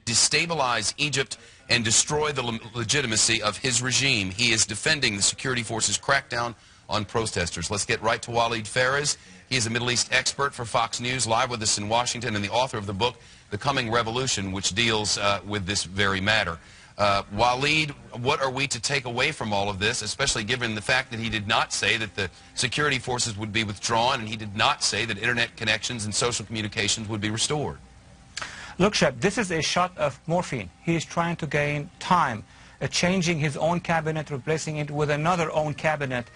destabilize Egypt and destroy the legitimacy of his regime. He is defending the security forces' crackdown on protesters. Let's get right to Walid Phares. He is a Middle East expert for Fox News, live with us in Washington, and the author of the book, The Coming Revolution, which deals with this very matter. Walid, what are we to take away from all of this, especially given the fact that he did not say that the security forces would be withdrawn, and he did not say that internet connections and social communications would be restored? Look, Shep, this is a shot of morphine. He is trying to gain time. Changing his own cabinet, replacing it with another own cabinet,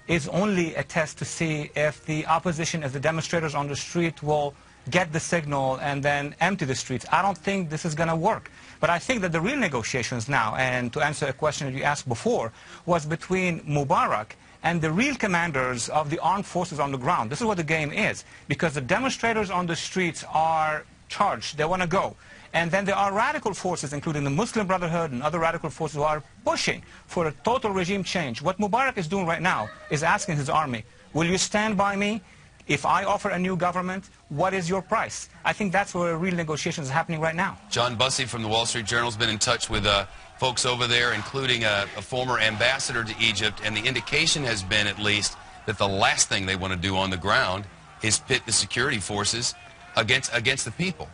is only a test to see if the opposition, if the demonstrators on the street will get the signal and then empty the streets. I don't think this is going to work. But I think that the real negotiations now, and to answer a question that you asked before, was between Mubarak and the real commanders of the armed forces on the ground. This is what the game is, because the demonstrators on the streets are charged. They want to go. And then there are radical forces, including the Muslim Brotherhood and other radical forces, who are pushing for a total regime change. What Mubarak is doing right now is asking his army, will you stand by me? If I offer a new government, what is your price? I think that's where real negotiations are happening right now. John Bussey from the Wall Street Journal has been in touch with folks over there, including a former ambassador to Egypt, and the indication has been, at least, that the last thing they want to do on the ground is pit the security forces against the people.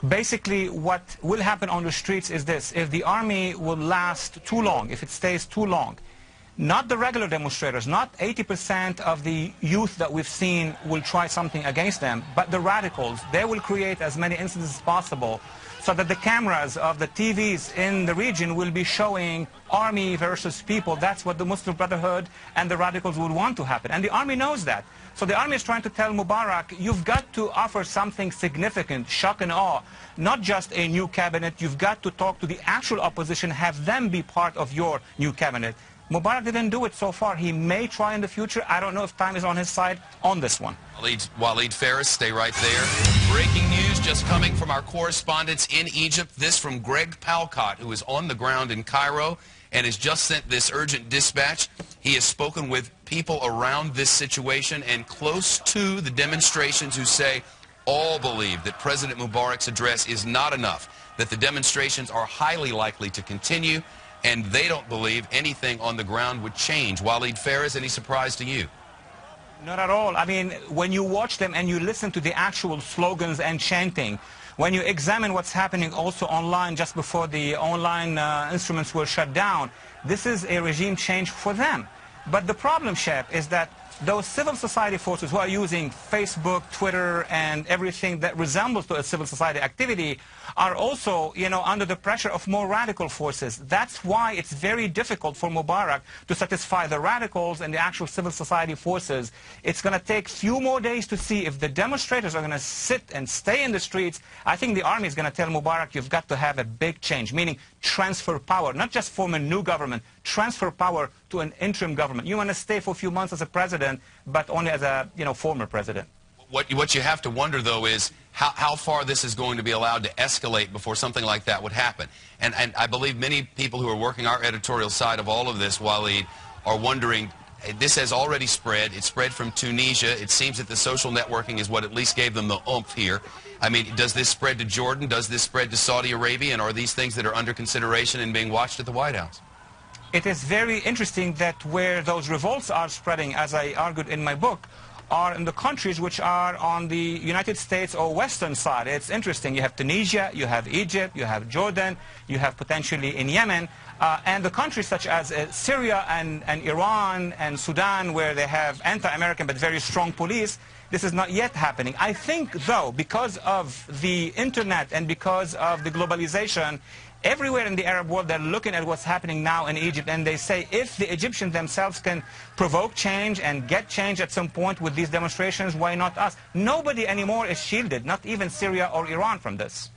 Basically, what will happen on the streets is this. If the army will last too long, if it stays too long, not the regular demonstrators, not 80% of the youth that we've seen will try something against them, but the radicals, they will create as many incidents as possible so that the cameras of the TVs in the region will be showing army versus people. That's what the Muslim Brotherhood and the radicals would want to happen. And the army knows that. So the army is trying to tell Mubarak, you've got to offer something significant, shock and awe, not just a new cabinet. You've got to talk to the actual opposition, have them be part of your new cabinet. Mubarak didn't do it so far. He may try in the future. I don't know if time is on his side on this one. Walid Phares, stay right there. Breaking news just coming from our correspondents in Egypt. This from Greg Palcott, who is on the ground in Cairo and has just sent this urgent dispatch. He has spoken with people around this situation and close to the demonstrations who say all believe that President Mubarak's address is not enough, that the demonstrations are highly likely to continue, and they don't believe anything on the ground would change. Walid Phares, any surprise to you? Not at all. I mean, when you watch them and you listen to the actual slogans and chanting, when you examine what's happening also online just before the online instruments were shut down, this is a regime change for them. But the problem, Shep, is that those civil society forces who are using Facebook, Twitter, and everything that resembles to a civil society activity are also, under the pressure of more radical forces. That's why it's very difficult for Mubarak to satisfy the radicals and the actual civil society forces. It's going to take few more days to see if the demonstrators are going to sit and stay in the streets. I think the army is going to tell Mubarak, you've got to have a big change, meaning transfer power, not just form a new government, transfer power to an interim government. You want to stay for a few months as a president, but only as a former president. What you have to wonder, though, is how far this is going to be allowed to escalate before something like that would happen. And I believe many people who are working our editorial side of all of this, Walid, are wondering, this has already spread. It spread from Tunisia. It seems that the social networking is what at least gave them the oomph here. I mean, does this spread to Jordan? Does this spread to Saudi Arabia? And are these things that are under consideration and being watched at the White House? It is very interesting that where those revolts are spreading, as I argued in my book, are in the countries which are on the United States or Western side. It's interesting. You have Tunisia, you have Egypt, you have Jordan, you have potentially in Yemen, and the countries such as Syria and Iran and Sudan, where they have anti-American but very strong police. This is not yet happening. I think, though, because of the internet and because of the globalization, everywhere in the Arab world, they're looking at what's happening now in Egypt, and they say if the Egyptians themselves can provoke change and get change at some point with these demonstrations, why not us? Nobody anymore is shielded, not even Syria or Iran, from this.